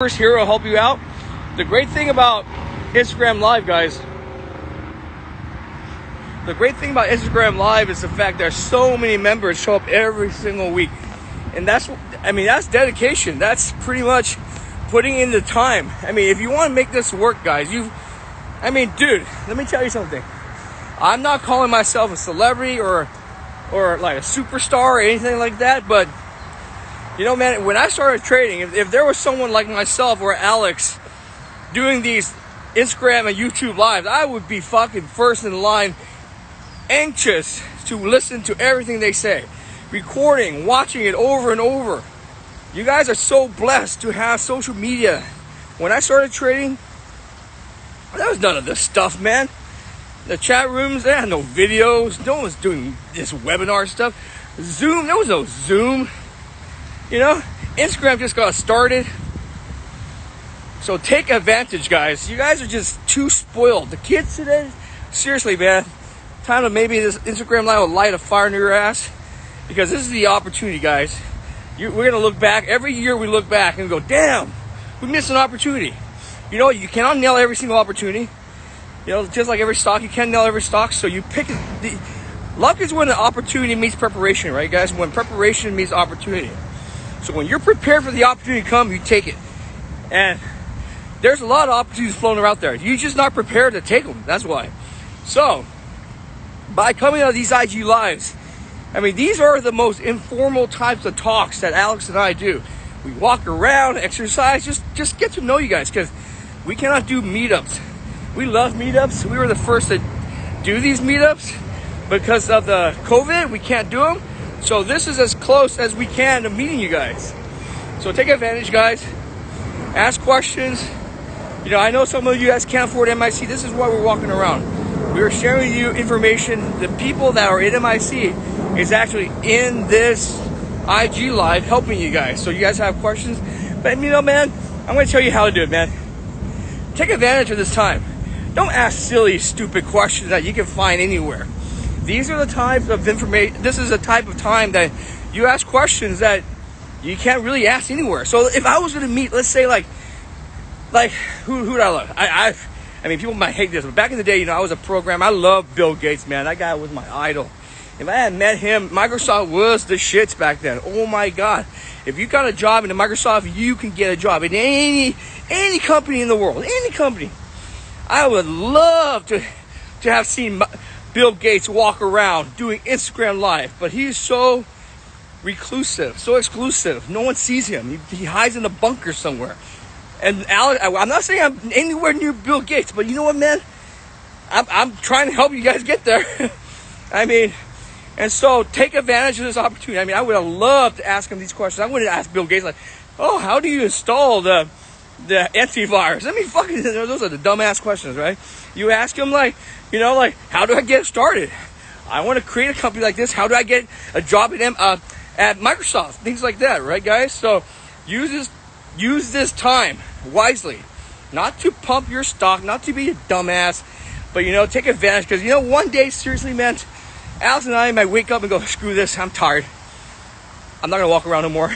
First here will help you out. The great thing about Instagram Live, guys, the great thing about Instagram Live is the fact that so many members show up every single week. And that's dedication. That's pretty much putting in the time. If you want to make this work, guys, dude, let me tell you something. I'm not calling myself a celebrity or like a superstar or anything like that, but you know, man, when I started trading, if there was someone like myself or Alex doing these Instagram and YouTube lives, I would be fucking first in line, anxious to listen to everything they say, recording, watching it over and over. You guys are so blessed to have social media. When I started trading, there was none of this stuff, man. The chat rooms, they had no videos. No one was doing this webinar stuff. Zoom, there was no Zoom. You know, Instagram just got started. So take advantage, guys. You guys are just too spoiled. The kids today, seriously, man, time to maybe this Instagram Live will light a fire in your ass, because this is the opportunity, guys. We're going to look back. Every year we look back and go, damn, we missed an opportunity. You know, you cannot nail every single opportunity. You know, just like every stock, you can't nail every stock. So you pick luck is when the opportunity meets preparation, right, guys? When preparation meets opportunity. So when you're prepared for the opportunity to come, you take it. And there's a lot of opportunities floating around there. You're just not prepared to take them. That's why. So by coming out of these IG lives, these are the most informal types of talks that Alex and I do. We walk around, exercise, just get to know you guys, because we cannot do meetups. We love meetups. We were the first to do these meetups. Because of the COVID, we can't do them. So this is as close as we can to meeting you guys. So take advantage, guys. Ask questions. You know, I know some of you guys can't afford MIC. This is why we're walking around. We're sharing with you information. The people that are in MIC is actually in this IG live helping you guys. So you guys have questions. But you know, man, I'm going to tell you how to do it, man. Take advantage of this time. Don't ask silly, stupid questions that you can find anywhere. These are the types of information. This is a type of time that you ask questions that you can't really ask anywhere. So if I was going to meet, let's say like who do I love? People might hate this, but back in the day, you know, I was a programmer. I love Bill Gates, man. That guy was my idol. If I had met him, Microsoft was the shits back then. Oh my God. If you got a job in Microsoft, you can get a job in any company in the world, any company. I would love to have seen Bill Gates walk around doing Instagram Live, but he's so reclusive, so exclusive. No one sees him. He hides in a bunker somewhere. And Alex, I'm not saying I'm anywhere near Bill Gates, but you know what, man? I'm trying to help you guys get there. And so take advantage of this opportunity. I would have loved to ask him these questions. I wouldn't ask Bill Gates, like, oh, how do you install the antivirus? Those are the dumbass questions, right? You ask him, like, you know, like, how do I get started? I want to create a company like this. How do I get a job at Microsoft? Things like that, right, guys? So use this time wisely. Not to pump your stock, not to be a dumbass, but, you know, take advantage. Because, you know, one day, seriously, man, Alex and I might wake up and go, screw this, I'm tired. I'm not going to walk around no more.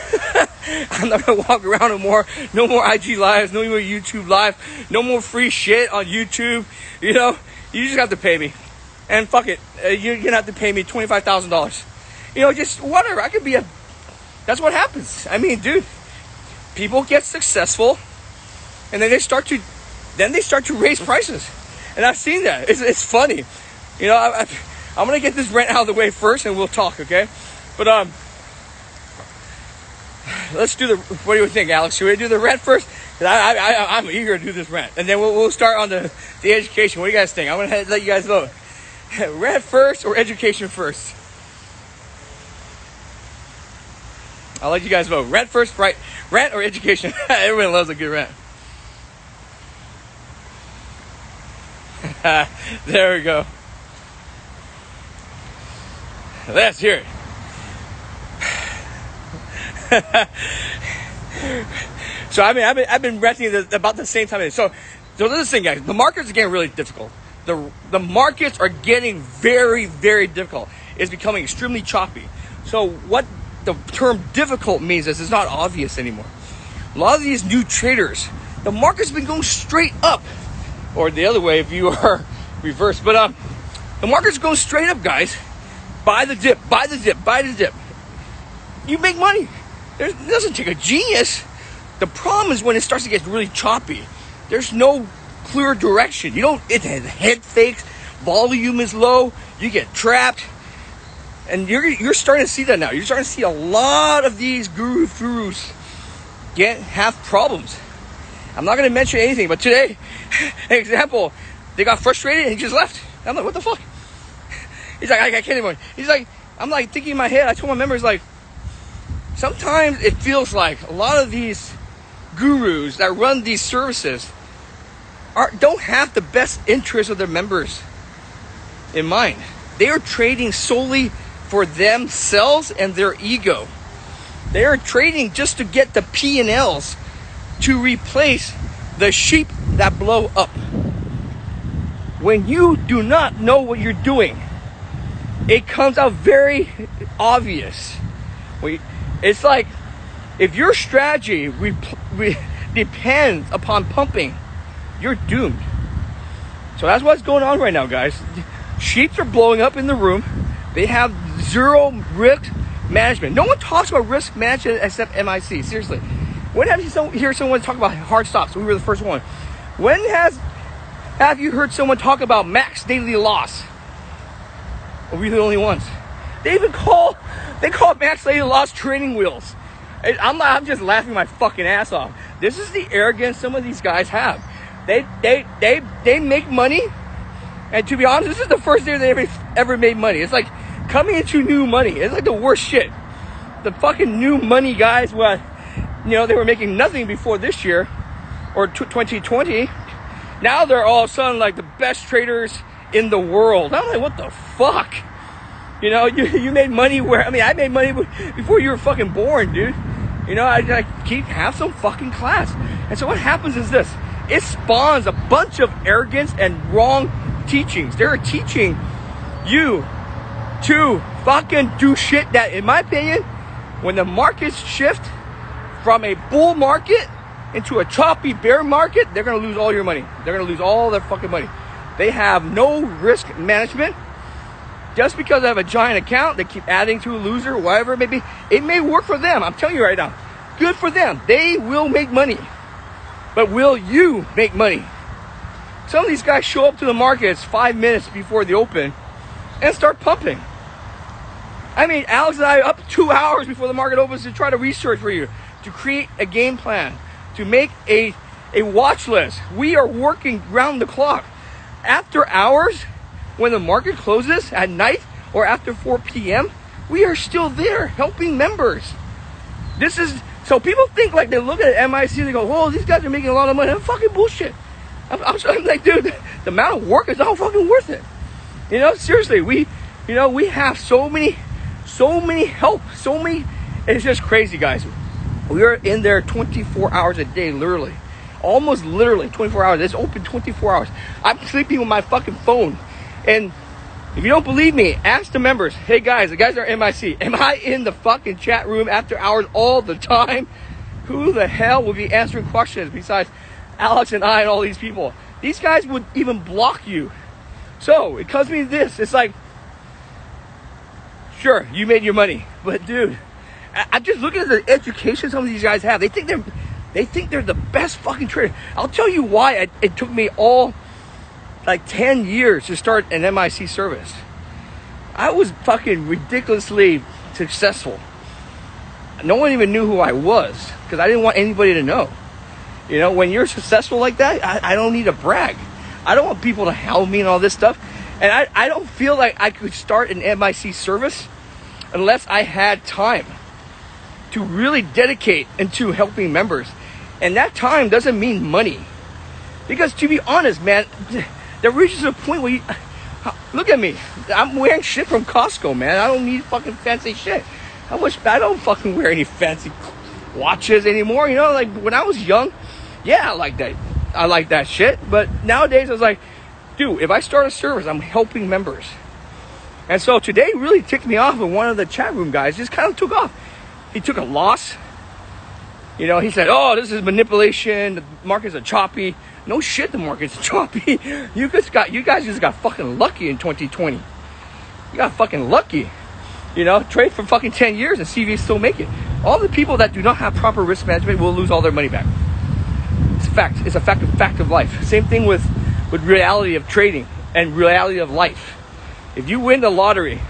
I'm not going to walk around no more. No more IG lives, no more YouTube live, no more free shit on YouTube. You know, you just have to pay me. And fuck it, you're going to have to pay me $25,000. You know, just whatever. That's what happens. Dude, people get successful and then they start to raise prices. And I've seen that. It's funny. You know, I'm going to get this rent out of the way first and we'll talk, okay? But, let's do what do you think, Alex? Should we do the rent first? I'm eager to do this rent. And then we'll start on the education. What do you guys think? I'm going to let you guys vote. Rent first or education first? I'll let you guys vote. Rent first, right? Rent or education? Everyone loves a good rent. There we go. Let's hear it. So I've been renting about the same time. So this is the thing, guys. The markets are getting really difficult. The markets are getting very, very difficult. It's becoming extremely choppy. So what the term difficult means is it's not obvious anymore. a lot of these new traders, the market's been going straight up, or the other way if you are reverse. But the market's going straight up, guys. Buy the dip, buy the dip, buy the dip. You make money. It doesn't take a genius. The problem is when it starts to get really choppy. There's no clear direction. It has head fakes. Volume is low. You get trapped. And you're starting to see that now. You're starting to see a lot of these gurus have problems. I'm not going to mention anything, but today, an example, they got frustrated and he just left. I'm like, what the fuck? He's like, I can't anymore. He's like, I'm like thinking in my head, I told my members, like, sometimes it feels like a lot of these gurus that run these services don't have the best interest of their members in mind. They are trading solely for themselves and their ego. They are trading just to get the P&Ls to replace the sheep that blow up. When you do not know what you're doing, it comes out very obvious. It's like if your strategy depends upon pumping, you're doomed. So that's what's going on right now, guys. Sheeps are blowing up in the room. They have zero risk management. No one talks about risk management except MIC. Seriously. When have you heard someone talk about hard stops? We were the first one. When have you heard someone talk about max daily loss? Are we the only ones? They call max daily loss training wheels. I'm just laughing my fucking ass off. This is the arrogance some of these guys have. They make money, and to be honest, this is the first day they ever made money. It's like coming into new money. It's like the worst shit. The fucking new money guys, they were making nothing before this year or 2020. Now they're all of a sudden like the best traders in the world. I'm like, what the fuck? You made money I made money before you were fucking born, dude. I have some fucking class. And so what happens is this. It spawns a bunch of arrogance and wrong teachings. They're teaching you to fucking do shit that, in my opinion, when the markets shift from a bull market into a choppy bear market, they're going to lose all your money. They're going to lose all their fucking money. They have no risk management. Just because I have a giant account, they keep adding to a loser, whatever it may be. It may work for them. I'm telling you right now. Good for them. They will make money. But will you make money? Some of these guys show up to the markets 5 minutes before the open and start pumping. Alex and I are up 2 hours before the market opens to try to research for you, to create a game plan, to make a watch list. We are working round the clock. After hours, when the market closes at night or after 4 p.m., we are still there helping members. So people think like they look at MIC and they go, "Whoa, these guys are making a lot of money." That's fucking bullshit. I'm like, dude, the amount of work is not fucking worth it. Seriously, we have so many help, it's just crazy, guys. We are in there 24 hours a day, literally. Almost literally 24 hours. It's open 24 hours. I'm sleeping with my fucking phone. And if you don't believe me, ask the members. Hey guys, the guys are MIC. Am I in the fucking chat room after hours all the time? Who the hell will be answering questions besides Alex and I and all these people? These guys would even block you. So it comes to this. It's like, sure, you made your money, but dude, I'm just looking at the education some of these guys have. They think they're the best fucking trader. I'll tell you why it took me all like 10 years to start an MIC service. I was fucking ridiculously successful. No one even knew who I was because I didn't want anybody to know. When you're successful like that, I don't need to brag. I don't want people to hound me and all this stuff. And I don't feel like I could start an MIC service unless I had time to really dedicate into helping members. And that time doesn't mean money. Because to be honest, man, there reaches a point where look at me. I'm wearing shit from Costco, man. I don't need fucking fancy shit. I don't fucking wear any fancy watches anymore. Like when I was young, yeah, I like that shit. But nowadays I was like, dude, if I start a service, I'm helping members. And so today really ticked me off, and one of the chat room guys just kind of took off. He took a loss. You know, he said, oh, this is manipulation. The markets are choppy. No shit, the market's choppy. You guys just got fucking lucky in 2020. You got fucking lucky. You know, trade for fucking 10 years and see if you still make it. All the people that do not have proper risk management will lose all their money back. It's a fact. It's a fact of life. Same thing with reality of trading and reality of life. If you win the lottery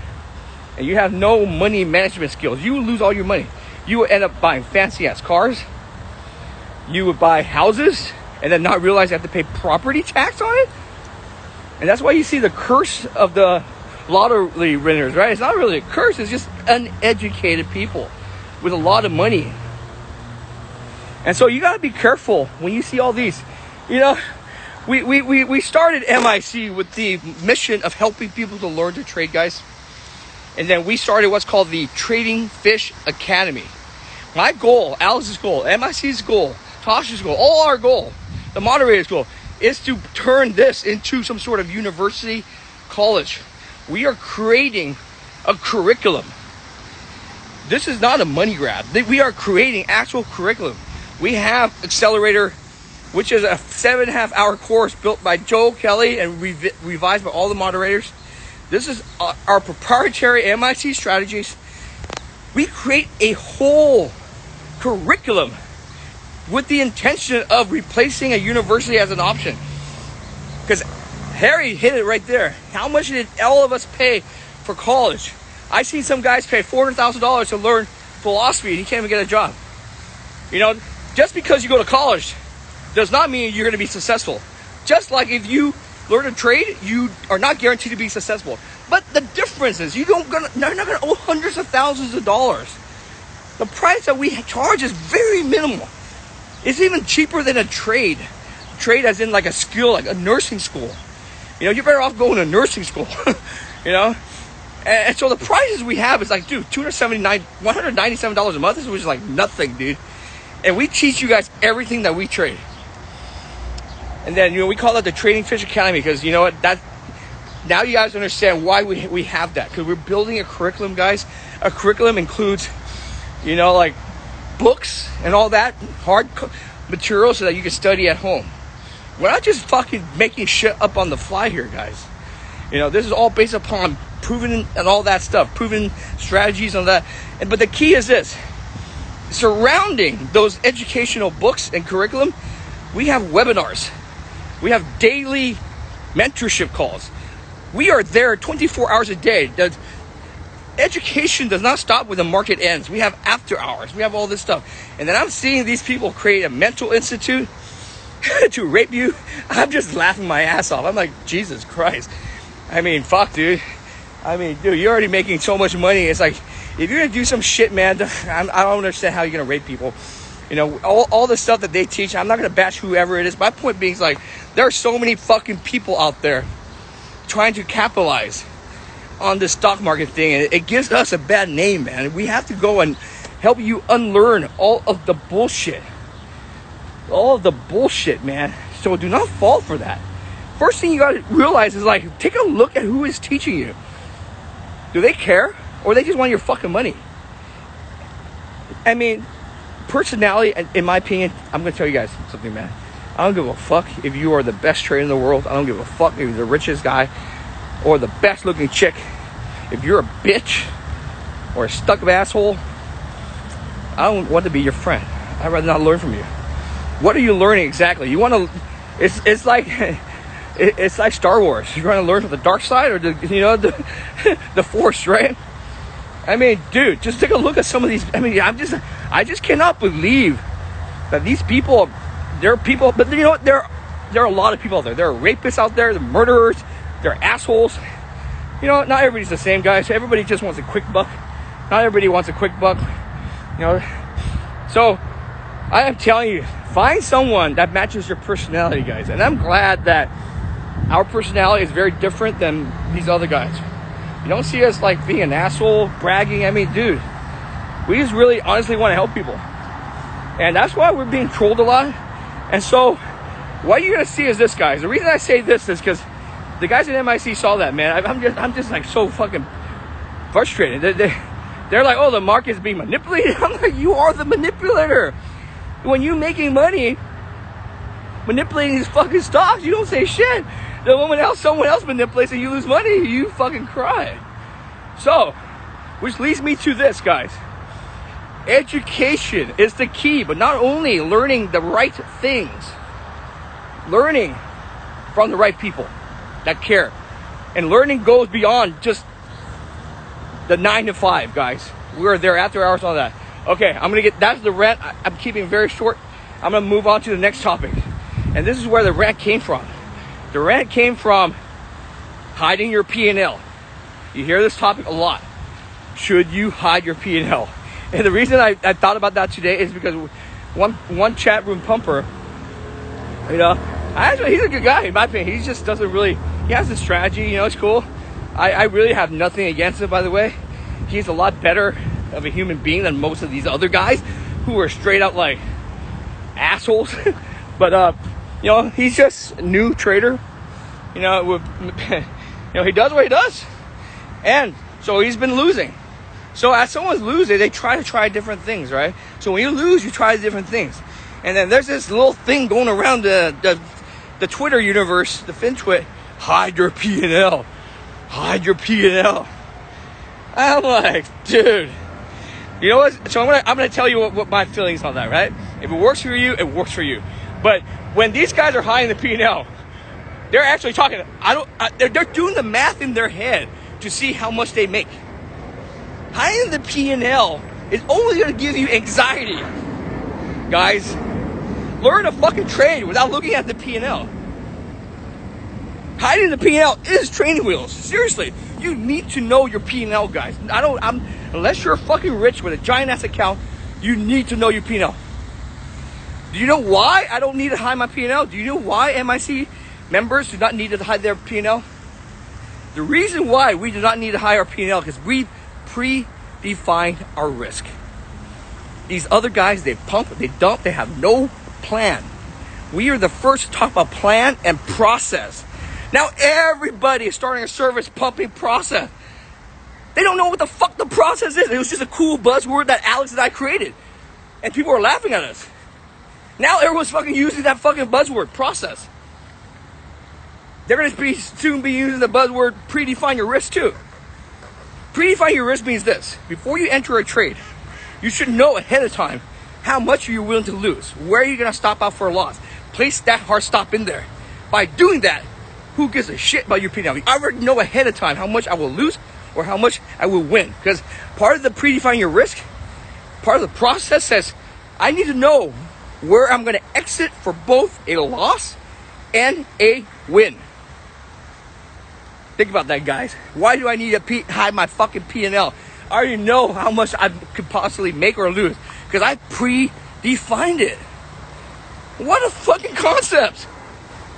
and you have no money management skills, you will lose all your money. You will end up buying fancy ass cars. You would buy houses and then not realize you have to pay property tax on it. And that's why you see the curse of the lottery winners, right? It's not really a curse. It's just uneducated people with a lot of money. And so you got to be careful when you see all these. You know, we started MIC with the mission of helping people to learn to trade, guys. And then we started what's called the Trading Fish Academy. My goal, Alex's goal, MIC's goal, Tasha's goal, all our goal, the moderator's goal, is to turn this into some sort of university, college. We are creating a curriculum. This is not a money grab. We are creating actual curriculum. We have Accelerator, which is a 7.5 hour course built by Joe Kelly and revised by all the moderators. This is our proprietary MIC strategies. We create a whole curriculum with the intention of replacing a university as an option. Because Harry hit it right there. How much did all of us pay for college? I seen some guys pay $400,000 to learn philosophy and he can't even get a job. You know, just because you go to college does not mean you're going to be successful. Just like if you learn to trade, you are not guaranteed to be successful. But the difference is you're not going to owe hundreds of thousands of dollars. The price that we charge is very minimal. It's even cheaper than a trade. Trade as in like a skill, like a nursing school. You know, you're better off going to nursing school. You know? And so the prices we have is like, dude, $197 a month, which is like nothing, dude. And we teach you guys everything that we trade. And then, you know, we call it the Trading Fish Academy because, you know what, now you guys understand why we have that. Because we're building a curriculum, guys. A curriculum includes, you know, like books and all that, hard material so that you can study at home. We're not just fucking making shit up on the fly here, guys. You know, this is all based upon proven and all that stuff, proven strategies and that. But the key is this. Surrounding those educational books and curriculum, we have webinars. We have daily mentorship calls. We are there 24 hours a day. The education does not stop when the market ends. We have after hours. We have all this stuff. And then I'm seeing these people create a mental institute to rape you. I'm just laughing my ass off. I'm like, Jesus Christ. I mean, fuck, dude. I mean, dude, you're already making so much money. It's like, if you're going to do some shit, man, I don't understand how you're going to rape people. You know, all the stuff that they teach, I'm not going to bash whoever it is. My point being is like, there are so many fucking people out there trying to capitalize on this stock market thing. And it gives us a bad name, man. We have to go and help you unlearn all of the bullshit. All of the bullshit, man. So do not fall for that. First thing you got to realize is like, take a look at who is teaching you. Do they care? Or they just want your fucking money? I mean, personality, in my opinion, I'm going to tell you guys something, man. I don't give a fuck if you are the best trader in the world. I don't give a fuck if you're the richest guy or the best looking chick. If you're a bitch or a stuck-up asshole, I don't want to be your friend. I'd rather not learn from you. What are you learning exactly? You want to... It's like... It's like Star Wars. You're going to learn from the dark side or the Force, right? I mean, dude, just take a look at some of these. I mean, I just cannot believe that these people, there are people, but you know what? There are a lot of people out there. There are rapists out there, the murderers, there are assholes. You know, not everybody's the same, guys. Everybody just wants a quick buck. Not everybody wants a quick buck. You know, so I am telling you, find someone that matches your personality, guys. And I'm glad that our personality is very different than these other guys. You don't see us like being an asshole, bragging. I mean, dude, we just really honestly want to help people. And that's why we're being trolled a lot. And so what you're going to see is this, guys. The reason I say this is because the guys at MIC saw that, man. I'm just like so fucking frustrated. They're like, oh, the market's being manipulated. I'm like, you are the manipulator. when you making money manipulating these fucking stocks, you don't say shit. The moment someone else manipulates and you lose money, you fucking cry. So, which leads me to this, guys. Education is the key, but not only learning the right things, learning from the right people that care. And learning goes beyond just the 9 to 5, guys. We're there after hours, all that. Okay, that's the rant. I'm keeping it very short. I'm gonna move on to the next topic. And this is where the rant came from. The rant came from hiding your P&L. You hear this topic a lot. Should you hide your P&L? And the reason I thought about that today is because one chat room pumper, he's a good guy in my opinion. He just doesn't really, he has a strategy, it's cool. I really have nothing against him, by the way. He's a lot better of a human being than most of these other guys who are straight out like assholes. But he's just a new trader. He does what he does, and so he's been losing. So as someone's losing, they try different things, right? So when you lose, you try different things, and then there's this little thing going around the Twitter universe, the FinTwit. Hide your P&L. Hide your P&L. I'm like, dude. You know what? So I'm gonna tell you what my feelings on that, right? If it works for you, it works for you. But when these guys are hiding the P&L, they're actually talking. They're doing the math in their head to see how much they make. Hiding the P&L is only going to give you anxiety, guys. Learn to fucking trade without looking at the P&L. Hiding the P&L is training wheels. Seriously, you need to know your P&L, guys. Unless you're fucking rich with a giant ass account, you need to know your P&L. Do you know why I don't need to hide my P&L? Do you know why MIC members do not need to hide their P&L? The reason why we do not need to hide our P&L is because we pre-defined our risk. These other guys, they pump, they dump, they have no plan. We are the first to talk about plan and process. Now everybody is starting a service pumping process. They don't know what the fuck the process is. It was just a cool buzzword that Alex and I created. And people are laughing at us. Now everyone's fucking using that fucking buzzword, process. They're going to soon be using the buzzword predefine your risk too. Predefine your risk means this. Before you enter a trade, you should know ahead of time how much you're willing to lose. Where are you going to stop out for a loss? Place that hard stop in there. By doing that, who gives a shit about your P&L? I already know ahead of time how much I will lose or how much I will win. Because part of the predefine your risk, part of the process says, I need to know where I'm going to exit for both a loss and a win. Think about that, guys. Why do I need to hide my fucking P&L? I already know how much I could possibly make or lose because I predefined it. What a fucking concept.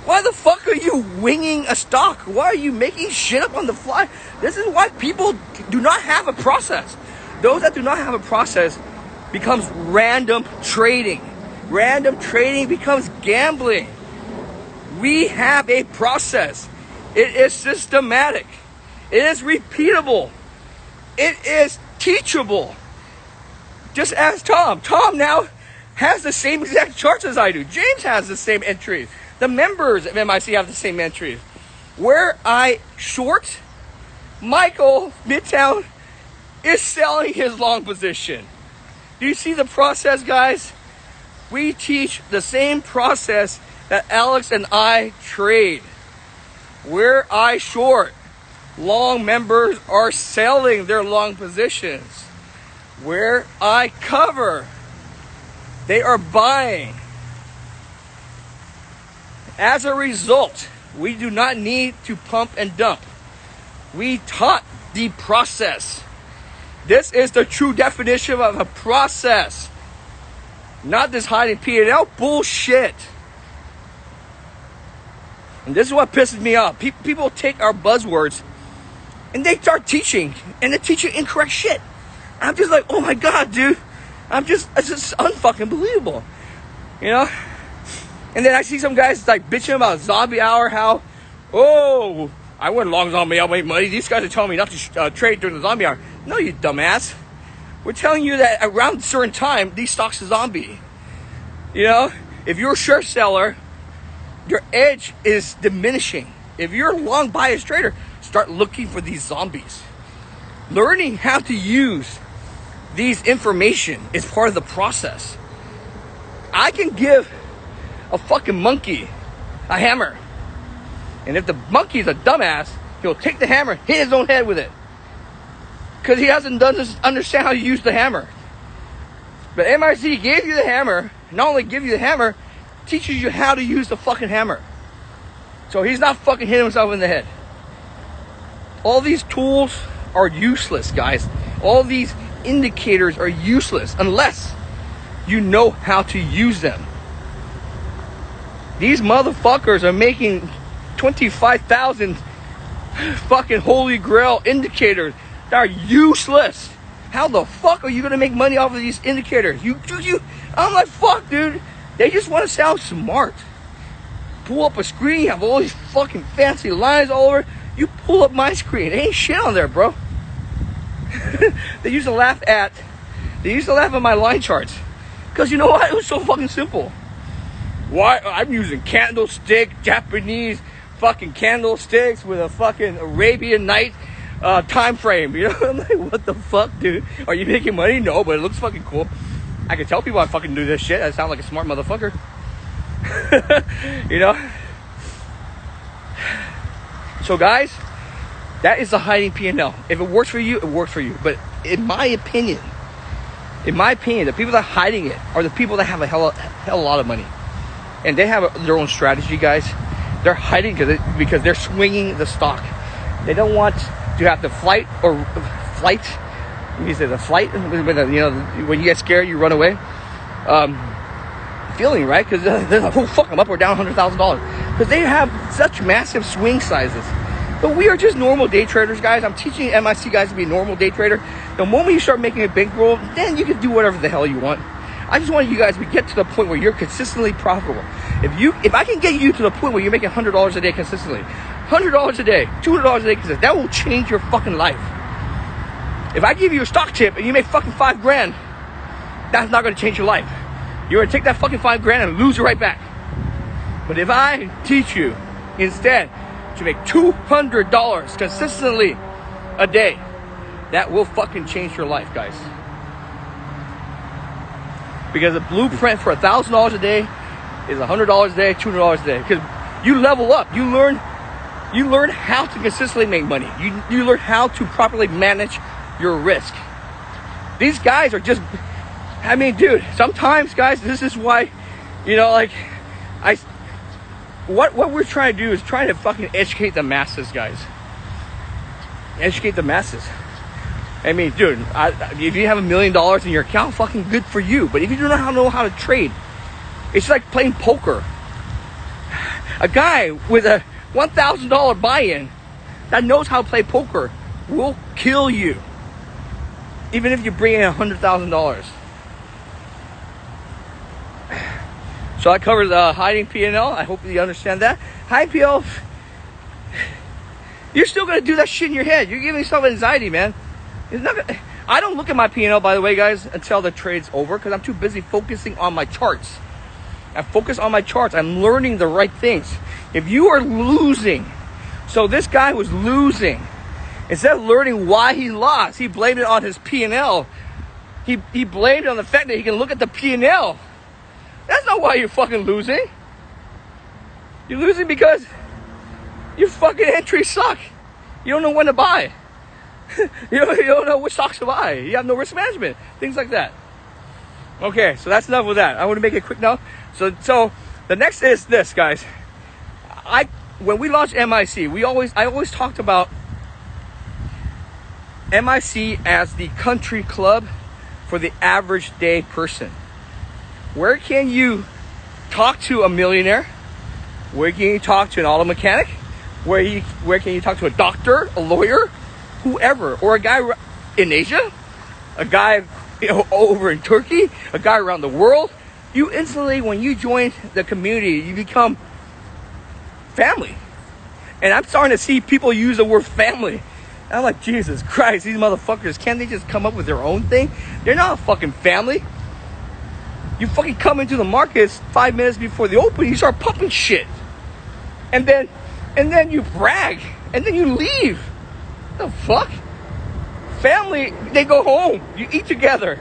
Why the fuck are you winging a stock? Why are you making shit up on the fly? This is why people do not have a process. Those that do not have a process becomes random trading. Random trading becomes gambling. We have a process. It is systematic. It is repeatable. It is teachable. Just ask Tom. Tom now has the same exact charts as I do. James has the same entries. The members of MIC have the same entries. Where I short, Michael Midtown is selling his long position. Do you see the process, guys? We teach the same process that Alex and I trade. Where I short, long members are selling their long positions. Where I cover, they are buying. As a result, we do not need to pump and dump. We taught the process. This is the true definition of a process. Not this hiding P&L bullshit. And this is what pisses me off. People take our buzzwords and they start teaching. And they teach you incorrect shit. I'm just like, oh my God, dude. It's just unfucking believable. You know? And then I see some guys like bitching about zombie hour, how, oh, I went long zombie hour, make money. These guys are telling me not to trade during the zombie hour. No, you dumbass. We're telling you that around a certain time, these stocks are zombie. You know, if you're a short seller, your edge is diminishing. If you're a long bias trader, start looking for these zombies. Learning how to use these information is part of the process. I can give a fucking monkey a hammer, and if the monkey's a dumbass, he'll take the hammer, hit his own head with it, because he doesn't understand how to use the hammer. But MIC gave you the hammer, not only give you the hammer, teaches you how to use the fucking hammer. So he's not fucking hitting himself in the head. All these tools are useless, guys. All these indicators are useless unless you know how to use them. These motherfuckers are making 25,000 fucking holy grail indicators that are useless. How the fuck are you gonna make money off of these indicators? I'm like, fuck, dude. They just want to sound smart. Pull up a screen, you have all these fucking fancy lines all over. You pull up my screen, there ain't shit on there, bro. They used to laugh at my line charts, because you know what? It was so fucking simple. Why? I'm using candlestick, Japanese fucking candlesticks with a fucking Arabian Night time frame. You know, I'm like, what the fuck, dude? Are you making money? No, but it looks fucking cool. I can tell people I fucking do this shit. I sound like a smart motherfucker. You know? So guys, that is the hiding P&L. If it works for you, it works for you. But in my opinion, the people that are hiding it are the people that have a hell of a lot of money. And they have their own strategy, guys. They're hiding because they're swinging the stock. They don't want to have to flight. You say the flight, you know, when you get scared, you run away. Feeling, right? Because they're like, oh fuck, I'm up or down $100,000. Because they have such massive swing sizes. But we are just normal day traders, guys. I'm teaching MIC guys to be a normal day trader. The moment you start making a bankroll, then you can do whatever the hell you want. I just want you guys to get to the point where you're consistently profitable. If I can get you to the point where you're making $100 a day consistently, $100 a day, $200 a day consistently, that will change your fucking life. If I give you a stock tip and you make fucking $5,000, that's not going to change your life. You're going to take that fucking $5,000 and lose it right back. But if I teach you instead to make $200 consistently a day, that will fucking change your life, guys. Because the blueprint for $1,000 a day is $100 a day, $200 a day. Because you level up, you learn how to consistently make money. You learn how to properly manage your risk. These guys are just, I mean, dude, sometimes, guys, this is why, you know, like, what we're trying to do is trying to fucking educate the masses, guys. Educate the masses. I mean, dude, if you have $1 million in your account, fucking good for you. But if you do not know how to trade, it's like playing poker. A guy with a $1,000 buy-in that knows how to play poker will kill you, even if you bring in $100,000. So I covered the hiding P&L. I hope you understand that. Hiding P&L, you're still going to do that shit in your head. You're giving yourself anxiety, man. It's not gonna, I don't look at my P&L, by the way, guys, until the trade's over, because I'm too busy focusing on my charts. I focus on my charts. I'm learning the right things. If you are losing, so this guy was losing. Instead of learning why he lost, he blamed it on his P&L. He blamed it on the fact that he can look at the P&L. That's not why you're fucking losing. You're losing because your fucking entries suck. You don't know when to buy. You don't know which stocks to buy. You have no risk management. Things like that. Okay, so that's enough with that. I want to make it quick now. So the next is this, guys. When we launched MIC, I always talked about MIC as the country club for the average day person. Where can you talk to a millionaire? Where can you talk to an auto mechanic? Where can you talk to a doctor, a lawyer, whoever, or a guy in Asia, a guy over in Turkey, a guy around the world? You instantly, when you join the community, you become family. And I'm starting to see people use the word family. And I'm like, Jesus Christ, these motherfuckers, can't they just come up with their own thing? They're not a fucking family. You fucking come into the markets 5 minutes before the open, you start pumping shit. And then you brag. And then you leave. The fuck? Family, they go home. You eat together.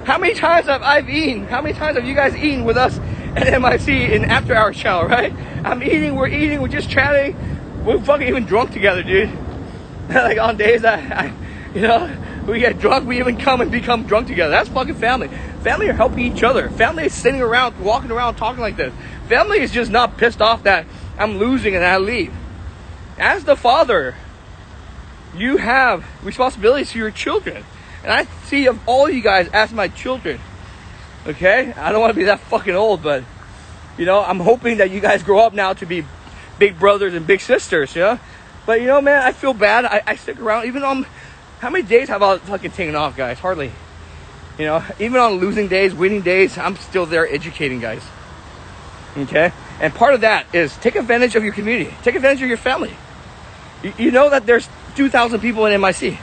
How many times have I eaten? How many times have you guys eaten with us at MIC in after hour channel, right? We're just chatting. We're fucking even drunk together, dude. Like on days that we get drunk, we even come and become drunk together. That's fucking family. Family are helping each other. Family is sitting around, walking around, talking like this. Family is just not pissed off that I'm losing and I leave. As the father, you have responsibilities to your children. And I see of all you guys as my children. Okay? I don't want to be that fucking old, but, I'm hoping that you guys grow up now to be big brothers and big sisters, But, man, I feel bad. I stick around. Even on, how many days have I fucking taken off, guys? Hardly. Even on losing days, winning days, I'm still there educating guys. Okay? And part of that is take advantage of your community. Take advantage of your family. You know that there's 2,000 people in MIC.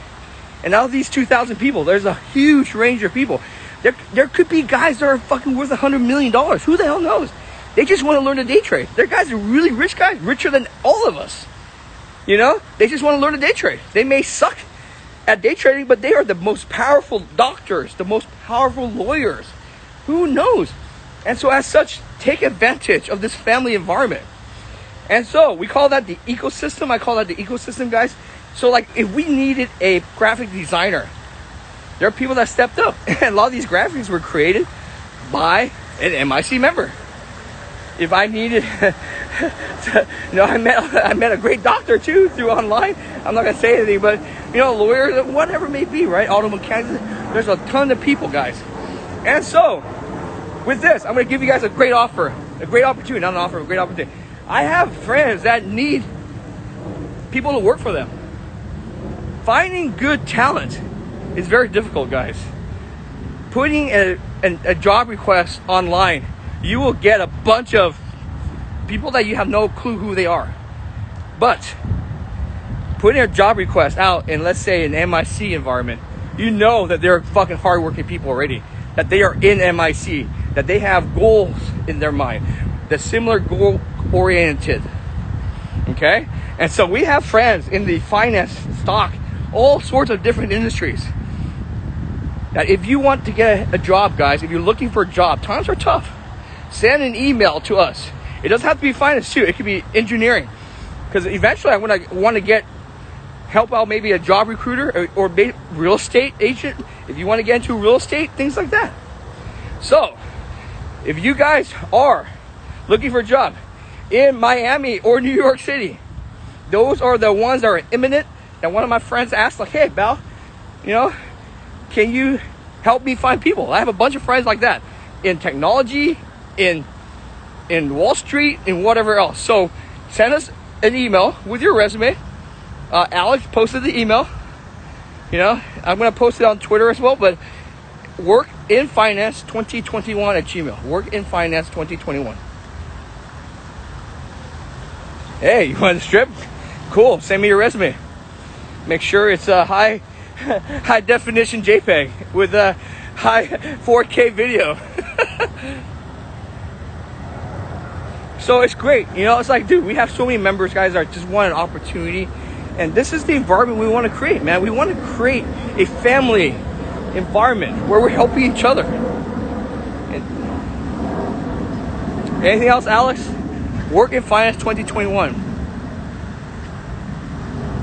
And out of these 2,000 people, there's a huge range of people. There could be guys that are fucking worth $100 million. Who the hell knows? They just want to learn to day trade. They're guys are really rich guys, richer than all of us. They just want to learn to day trade. They may suck at day trading, but they are the most powerful doctors, the most powerful lawyers. Who knows? And so as such, take advantage of this family environment. And so we call that the ecosystem. I call that the ecosystem, guys. So like if we needed a graphic designer, there are people that stepped up. And a lot of these graphics were created by an MIC member. If I needed, I met a great doctor too through online. I'm not gonna say anything, but lawyers, whatever it may be, right? Auto mechanics. There's a ton of people, guys. And so, with this, I'm gonna give you guys a great offer, a great opportunity, not an offer, a great opportunity. I have friends that need people to work for them. Finding good talent is very difficult, guys. Putting a job request online, you will get a bunch of people that you have no clue who they are. But putting a job request out in, let's say, an MIC environment, you know that they're fucking hardworking people already, that they are in MIC, that they have goals in their mind, that's similar goal oriented. Okay? And so we have friends in the finance, stock, all sorts of different industries. That if you want to get a job, guys, if you're looking for a job, times are tough. Send an email to us. It doesn't have to be finance too. It could be engineering. Because eventually I want to get help out maybe a job recruiter or real estate agent. If you want to get into real estate, things like that. So, if you guys are looking for a job in Miami or New York City, those are the ones that are imminent. And one of my friends asked, like, hey, Bal, can you help me find people? I have a bunch of friends like that in technology, in Wall Street, and whatever else. So send us an email with your resume. Alex posted the email. I'm going to post it on Twitter as well, but workinfinance2021 at Gmail. Workinfinance2021. Hey, you want to strip? Cool. Send me your resume. Make sure it's a high definition JPEG with a high 4K video. So it's great. It's like, dude, we have so many members, guys, that just want an opportunity. And this is the environment we want to create, man. We want to create a family environment where we're helping each other. Anything else, Alex? Work in Finance 2021.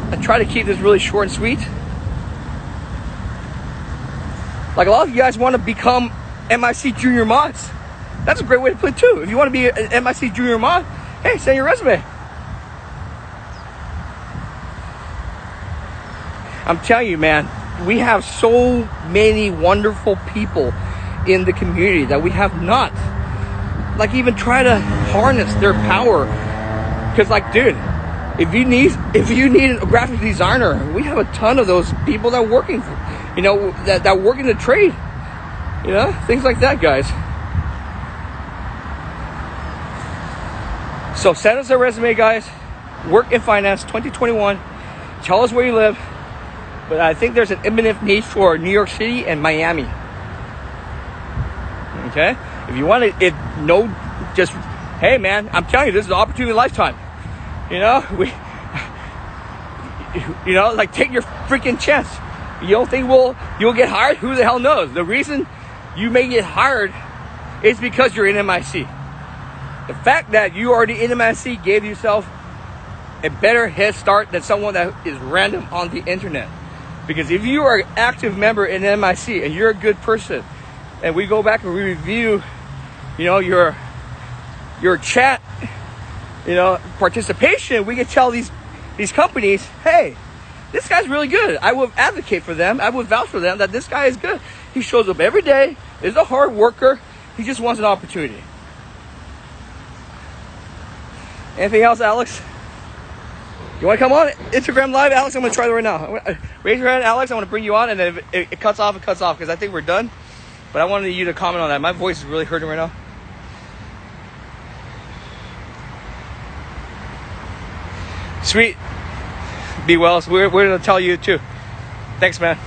I try to keep this really short and sweet. Like a lot of you guys want to become MIC junior mods. That's a great way to put it too. If you want to be an MIC junior mod, hey, send your resume. I'm telling you, man, we have so many wonderful people in the community that we have not, like, even try to harness their power. Because, like, dude, if you need a graphic designer, we have a ton of those people that are working, that work in the trade, things like that, guys. So send us a resume, guys. Work in Finance 2021. Tell us where you live. But I think there's an imminent need for New York City and Miami. Okay? If you want it, no, just, hey man, I'm telling you, this is an opportunity of a lifetime. You know, like take your freaking chance. You don't think you'll get hired? Who the hell knows? The reason you may get hired is because you're in MIC. The fact that you already in MIC gave yourself a better head start than someone that is random on the internet. Because if you are an active member in MIC and you're a good person, and we go back and we review, your chat, participation, we can tell these companies, hey, this guy's really good. I will advocate for them. I would vouch for them that this guy is good. He shows up every day. He's a hard worker. He just wants an opportunity. Anything else, Alex? You want to come on Instagram Live, Alex? I'm going to try that right now. Raise your hand, Alex. I want to bring you on, and then if it cuts off, it cuts off, because I think we're done. But I wanted you to comment on that. My voice is really hurting right now. Sweet. Be well. So we're going to tell you, too. Thanks, man.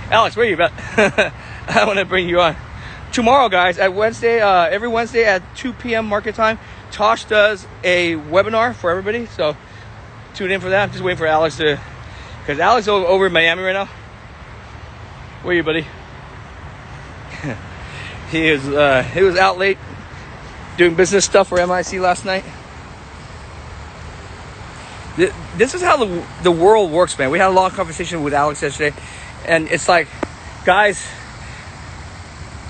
Alex, where are you at? I want to bring you on. Tomorrow, guys, at Wednesday, every Wednesday at 2 p.m. market time, Tosh does a webinar for everybody. So tune in for that. I'm just waiting for Alex because Alex is over in Miami right now. Where are you, buddy? He was out late doing business stuff for MIC last night. This is how the world works, man. We had a long conversation with Alex yesterday, and it's like, guys,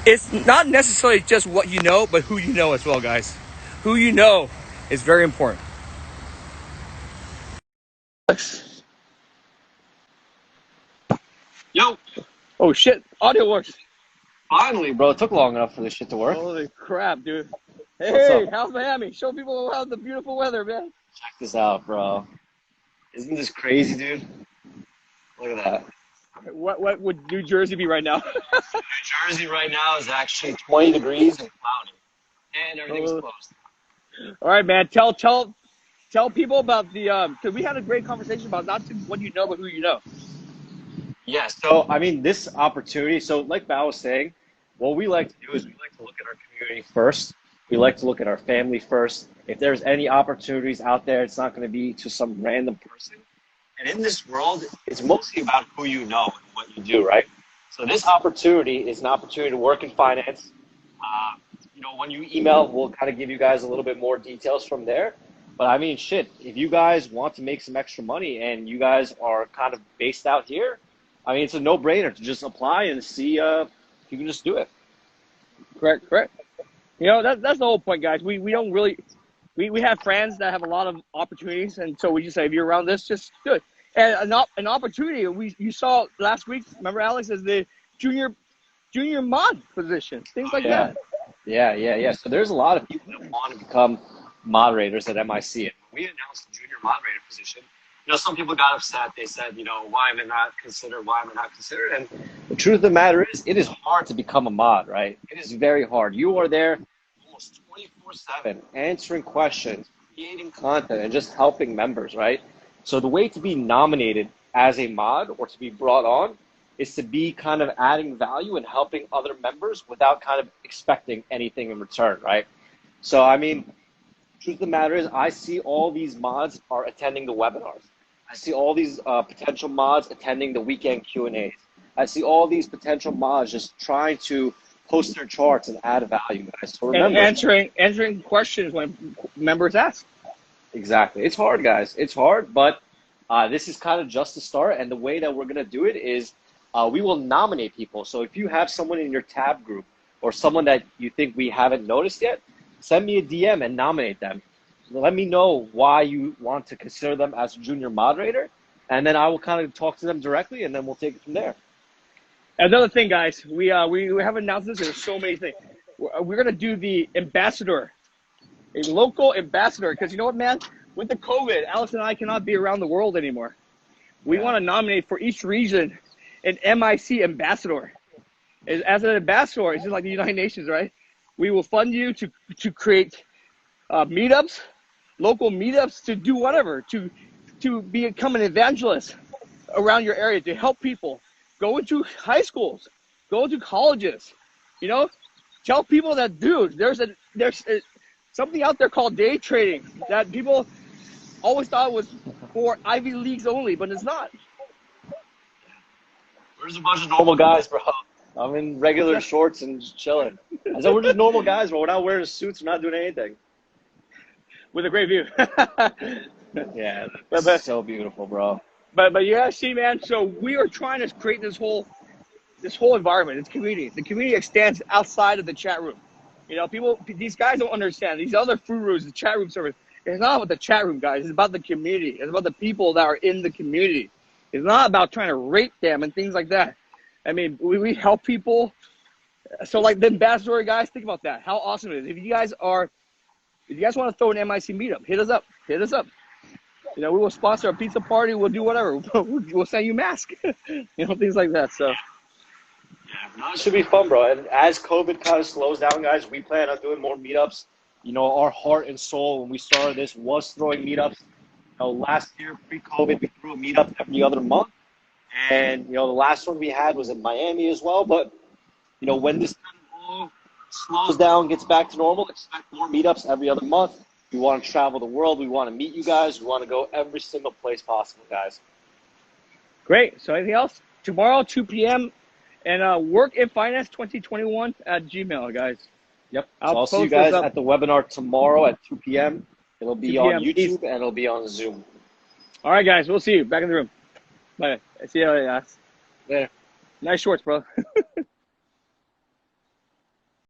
it's not necessarily just what you know, but who you know as well, guys. Who you know is very important. Yo. Oh shit, audio works. Finally, bro. It took long enough for this shit to work. Holy crap, dude. Hey, how's Miami? Show people how the beautiful weather, man. Check this out, bro. Isn't this crazy, dude? Look at that. What would New Jersey be right now? New Jersey right now is actually 20 degrees and cloudy. And everything's closed. All right, man. Tell people about the because we had a great conversation about not what you know, but who you know. Yeah, so I mean, this opportunity, so like Bao was saying, what we like to do is we like to look at our community first. We like to look at our family first. If there's any opportunities out there, it's not going to be to some random person. And in this world, it's mostly about who you know and what you do, right? So this opportunity is an opportunity to work in finance. When you email, we'll kind of give you guys a little bit more details from there. But I mean, shit, if you guys want to make some extra money and you guys are kind of based out here, I mean, it's a no-brainer to just apply and see if you can just do it. Correct. That's the whole point, guys. We don't really, we have friends that have a lot of opportunities, and so we just say, if you're around this, just do it. And an opportunity you saw last week, remember, Alex, is the junior mod position, things like that. Yeah. So there's a lot of people that want to become moderators at MIC. And when we announced the junior moderator position, some people got upset. They said, why am I not considered? And the truth of the matter is, it is hard to become a mod, right? It is very hard. You are there almost 24/7, answering questions, creating content, and just helping members, right? So the way to be nominated as a mod or to be brought on is to be kind of adding value and helping other members without kind of expecting anything in return, right? So, I mean, truth of the matter is, I see all these mods are attending the webinars. I see all these potential mods attending the weekend Q&As. I see all these potential mods just trying to post their charts and add value, guys. So remember, and answering questions when members ask. Exactly. It's hard, guys. It's hard, but this is kind of just the start. And the way that we're going to do it is we will nominate people. So if you have someone in your tab group or someone that you think we haven't noticed yet, send me a DM and nominate them. Let me know why you want to consider them as a junior moderator, and then I will kind of talk to them directly, and then we'll take it from there. Another thing, guys, we have announced this. There's so many things. We're gonna do the ambassador, a local ambassador, because you know what, man? With the COVID, Alex and I cannot be around the world anymore. We want to nominate for each region an MIC ambassador. As an ambassador, it's just like the United Nations, right? We will fund you to create meetups, local meetups, to do whatever, to become an evangelist around your area, to help people. Go into high schools, go into colleges, Tell people that, dude, there's something out there called day trading that people always thought was for Ivy Leagues only, but it's not. We're just a bunch of normal guys, bro. I'm in regular shorts and just chilling. I said we're just normal guys, bro. We're not wearing suits. We're not doing anything. With a great view. Yeah, that's so beautiful, bro. But yeah, see, man. So we are trying to create this whole environment, this community. The community extends outside of the chat room. You know, these guys don't understand. These other fruit rooms, the chat room service, it's not about the chat room, guys. It's about the community. It's about the people that are in the community. It's not about trying to rate them and things like that. I mean, we help people. So like the ambassador guys, think about that. How awesome it is. If you guys want to throw an MIC meetup, hit us up. Hit us up. You know, we will sponsor a pizza party. We'll do whatever. We'll send you masks. You know, things like that. So. Yeah, it should be fun, bro. And as COVID kind of slows down, guys, we plan on doing more meetups. You know, our heart and soul when we started this was throwing meetups. You know, last year, pre-COVID, we threw a meetup every other month. And, you know, the last one we had was in Miami as well. But, you know, when this kind of all slows down, gets back to normal, expect more meetups every other month. We want to travel the world. We want to meet you guys. We want to go every single place possible, guys. Great. So anything else? Tomorrow, 2 p.m. And work in finance 2021 at Gmail, guys. Yep. So I'll see you guys at the webinar tomorrow at 2 p.m. It'll be on YouTube and it'll be on Zoom. All right, guys. We'll see you back in the room. Bye. See you later, guys. Later. Nice shorts, bro.